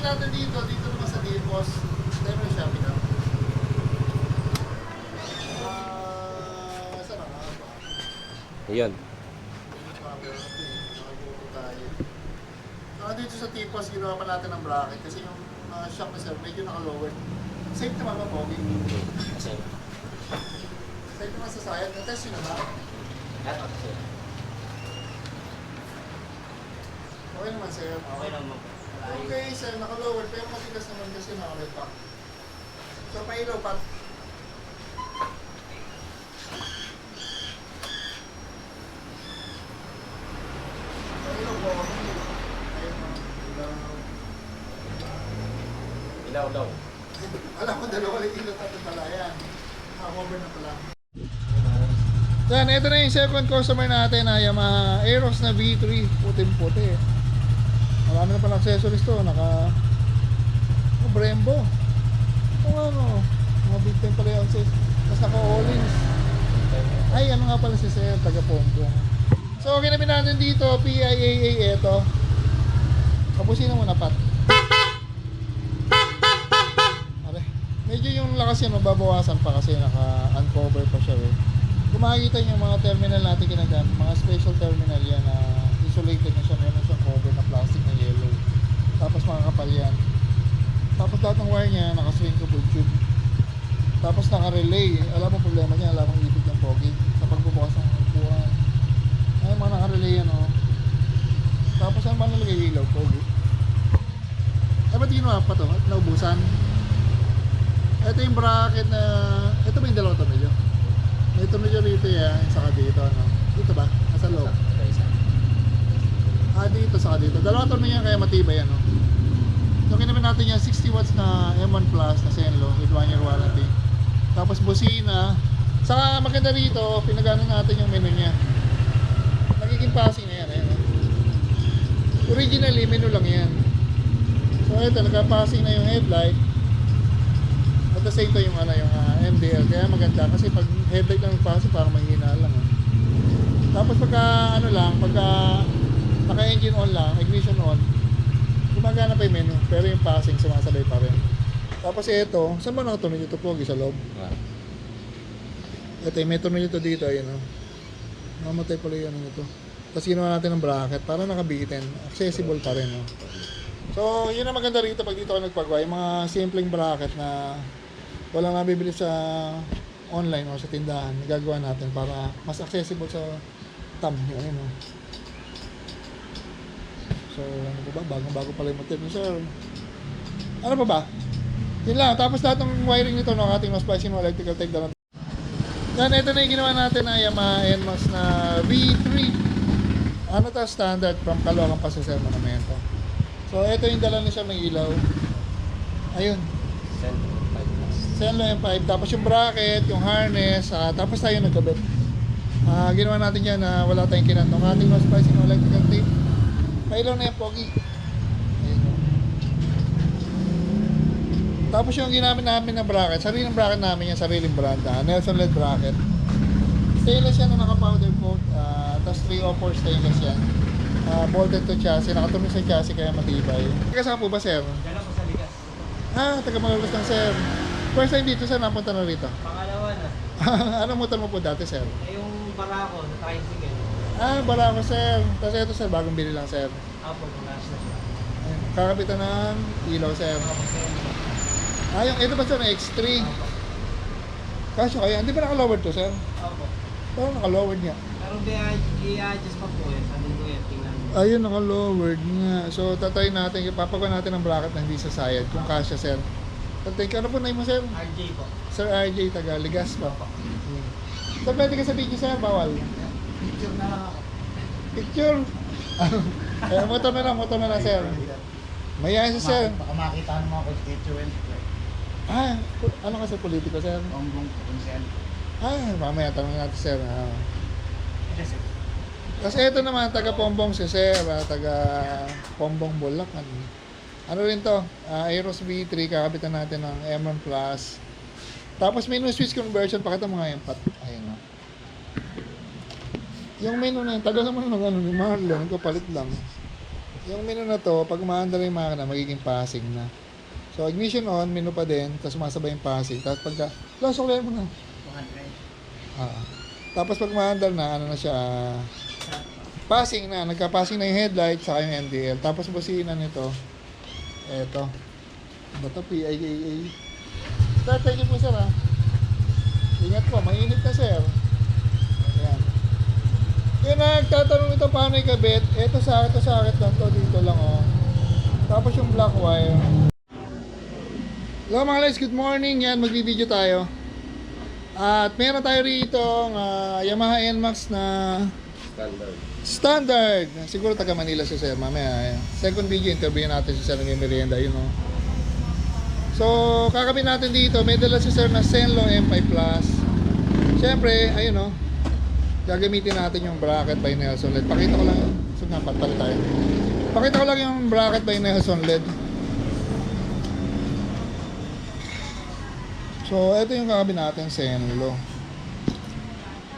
natin dito naman sa Dipos. Tayo mo yung Shopee na. Saan ang haba? Ayun. Dito sa Tipos, ginawa pa natin ng bracket kasi yung shock na sir, medyo naka-lower. Safe naman ba, Pogi? Kasi, Safe naman sa sayad. Na-test yun na ba? kasi. Okay naman, sir. Okay naman. Okay, sir. Naka-lower. Pero matigas naman kasi naka-repack. So, pailaw pa. Pailaw po. Ayun, ilaw. Ilaw daw. Alam mo, dalawa lang ilaw tatlo pala. Ayan. Cover na pala. Yan, ito na yung second customer natin na Yamaha Aeros na V3. Puting-puti. Marami na pala accessories to. Brembo. Ito nga no. Mga big time pala yung accessories. Tapos naka-all-ins. Ay, ano nga pala si Sir, taga-Pompong. So, ginabi natin dito, PIAA ito. Kapusin na muna, Pat. Aray. Medyo yung lakas yan, mababawasan pa kasi naka-uncover pa siya eh. Kung makikita nyo yung mga terminal natin ginagamit, mga special terminal yan na isolated na siya, meron siyang cover na plastic na yellow. Tapos mga kapal yan. Tapos lahat ng wire niya, naka-shrinkable tube. Tapos naka-relay. Alam mo problema niya, alam mong ibig ng pogi sa pagbubukas ng upuan. Ay, mga naka-relay yan oh. Tapos ano ba nalagay ilaw, pogi? Eh, ba't ginawa pa to? At naubusan? Ito yung bracket na... Ito ba yung dalawang tornilyo? May tornilyo rito yan, saka dito, ano? Dito ba? Nasa loob? Dito, saka dito. Dalawang tornilyo yan, kaya matibay, ano? So, kinamin natin yan, 60 watts na M1 Plus na Zenlo with 1 year warranty. Tapos busina. Saka maganda rito, pinagano natin yung menu niya. Nagiging passing na yan, ayan. Originally, menu lang yan. So, ito, nagka-passing na yung headlight. At the same time yung MDL, kaya maganda kasi pag headlight lang passing parang mahina lang Tapos pagka naka-engine on lang, ignition on, gumagana pa yung menu, pero yung passing sumasabay pa rin. Tapos ito, saan ba nakatunod ito po? Sa loob. Ito yung may tunod ito dito, ayun mamatay pala yun ito. Tapos ginawa natin ng bracket para nakabitin, accessible pa rin So yun ang maganda rito pag dito ka nagpagawa, yung mga simpleng bracket na walang nabibili sa online o sa tindahan, gagawa natin para mas accessible sa thumb yun, So ano ba, bagong-bago pala yung motor ni sir. Ano pa ba? Yun lang, tapos lahat ng wiring nito no, ating mas spicy no electrical tape dalan. Yan, ito na yung ginawa natin na Yamaha NMAX na V3. Ano to, standard from Caloocan pa sa Sir Monumento. So ito yung dala ni sir ng ilaw. Ayun. Zenlo M5, tapos yung bracket, yung harness, tapos tayo nagkabit. Ginawa natin yan na wala tayong kinantong. Ating mas spicy no electrical tape. Pailaw na yung pogi. Ayun. Tapos yung ginamit namin na bracket, sariling bracket namin yan, sariling brand, Nelson LED bracket. Stainless yan na naka-powder coat, tapos 304 stainless yan. Bolted to chassis, nakatunog sa chassis kaya matibay. Taga saan po ba, sir? Dala ko sa ligas. Taga Malolos lang, sir. First time dito, sir, napunta na rito. Pangalawa na. Anong motor mo po dati, sir? Yung barako na tricycle. Barako, sir. Tapos ito, sir, bagong bili lang, sir. Apo, punas na siya. Kakapitan ng ilaw, sir. Yung ito ba, sir, na X3? Apo. Kasyo kaya, hindi ba naka-lowered to, sir? Apo. Parang naka-lowered niya. Pero i-adjust pa po yan. Sabi ko yan, tingnan mo. Ayun, naka-lowered nga. So, tatry natin, ipapagawa natin ng bracket na hindi sasayad. Kung kasya, sir. Tatry ka, ano po na mo, sir? RJ po. Sir RJ, taga Ligas pa. So, pwede ka sa video, sir? Bawal. Picture na lang ako. Picture. Motor na lang, sir. Mayayain si sir. Baka makita ng mga constituent. Ano ka sa politiko, sir? Bongbong Consel. Mamaya tanong natin, sir. Kasi ito naman, taga Pombong si sir, taga Pombong Bulacan. Ano rin to? Aeros V3, kakabitan natin ng M1 Plus. Tapos menu switch conversion, pakita mo nga yung pat. Ayun o. Yung menu na yun, taga naman ng ni Marlon, kapalit lang. Yung menu na to, pag umaandar yung makina, magiging passing na. So, ignition on, menu pa din, tapos sumasabay yung passing. Tapos pagka, suklihan mo na. 200. Tapos pag umaandar na, ano na siya, passing na. Nagka-passing na yung headlight, saka yung MDL. Tapos busina nito, eto. Bato, PIAA. Sir, thank you po sir ha. Ingat po, mainit na sir. Ayan. Yung nagtatanong ito paano ikabit, eto sakit lang to, dito lang oh. Tapos yung black wire. Hello mga guys, good morning. Yan, magbi-video tayo. At meron tayo rito Yamaha NMAX na standard. Siguro taga Manila si sir mamaya. Second video, interview natin si sir ng merienda, yun oh. So, kakabit natin dito. May dala si sir na Zenlo M5 Plus. Siyempre, ayun oh. Gagamitin natin yung bracket by Nelson LED. Pakita ko lang. So nga, patali tayo. Pakita ko lang yung bracket by Nelson LED. So, ito yung kakabit natin, Zenlo.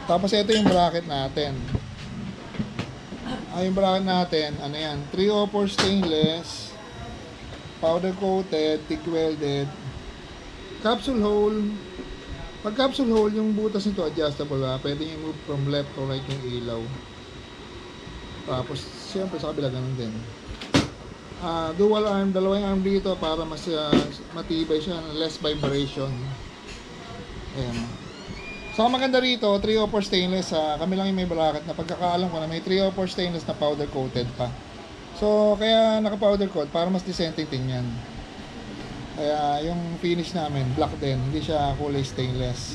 Tapos, ito yung bracket natin. Yung bracket natin, ano yan? 304 stainless. Powder coated, TIG welded. Capsule hole. Pag capsule hole, yung butas nito adjustable ha. Pwede nyo move from left to right yung ilaw. Tapos, siyempre sa kabila ganun din. Dual arm, dalawang arm dito para mas matibay siya, less vibration. Ayan. So, ang maganda rito, 304 stainless. Kami lang yung may bracket na pagkakaalam ko na may 304 stainless na powder coated pa. So, kaya naka-powder coat para mas decente tingnan. Kaya yung finish namin, black din. Hindi siya kulay stainless.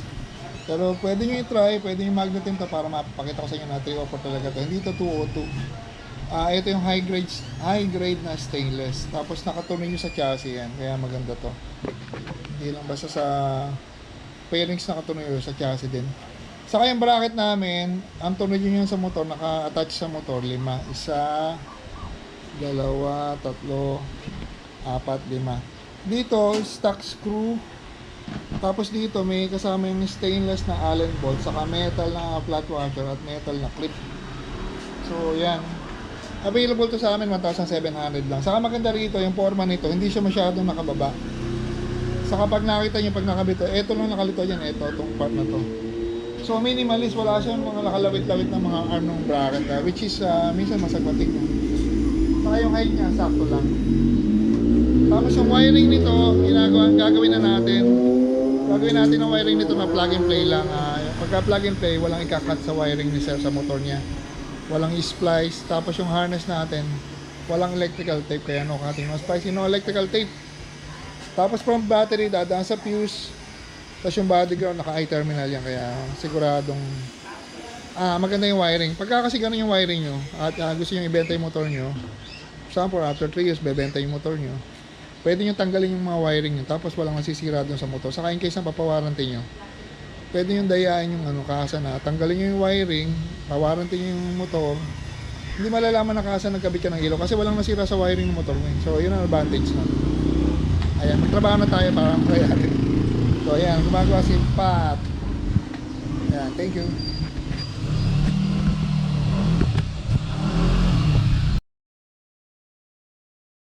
Pero pwede nyo i-try, pwede nyo magnetin to para mapakita ko sa inyo na 304 talaga to. Hindi to 202. Ito yung high grade na stainless. Tapos nakatuloy nyo sa chassis yan. Kaya maganda to. Hindi lang basta sa fairings nakatuloy sa chassis din. Saka yung bracket namin, ang tunog nyo sa motor, naka-attach sa motor, 5. 1, 2, 3, 4, 5. Dito, stock screw. Tapos dito, may kasama yung stainless na Allen bolt, saka metal na flat washer at metal na clip. So, yan. Available to sa amin, 1,700 lang. Saka maganda rito, yung forma nito, hindi siya masyadong nakababa. Saka pag nakita nyo, pag nakabito, eto lang nakalito dyan, itong part na to. So, minimalist, wala siyang mga nakalawit-lawit na mga arm ng bracket, which is, minsan masagwating. Saka yung height niya, sakto lang. Tapos yung wiring nito, gagawin na natin. Gagawin natin ang wiring nito na plug and play lang. Pagka plug and play, walang ikakat sa wiring ni sir sa motor niya. Walang splice. Tapos yung harness natin, walang electrical tape. Kaya no cutting, no splice, no electrical tape. Tapos from battery, dadaan sa fuse. Tapos yung body ground, naka-eye terminal yan. Kaya siguradong maganda yung wiring. Pagka kasi ganun yung wiring nyo at gusto nyo ibenta yung motor nyo, example, after 3 years, bebenta yung motor nyo, pwede nyo tanggalin yung mga wiring nyo, tapos walang masisira dun sa motor. Saka in case na papawarranty nyo, pwede nyo dayain yung kasa na, tanggalin nyo yung wiring, pawarranty nyo yung motor, hindi malalaman na kasa nagkabit ka ng ilaw, kasi walang nasira sa wiring ng motor mo. So, yun ang advantage na. Ayan, magtrabaho na tayo para mayayarin. So, ayan, gumagawa si Pat. Ayan, thank you.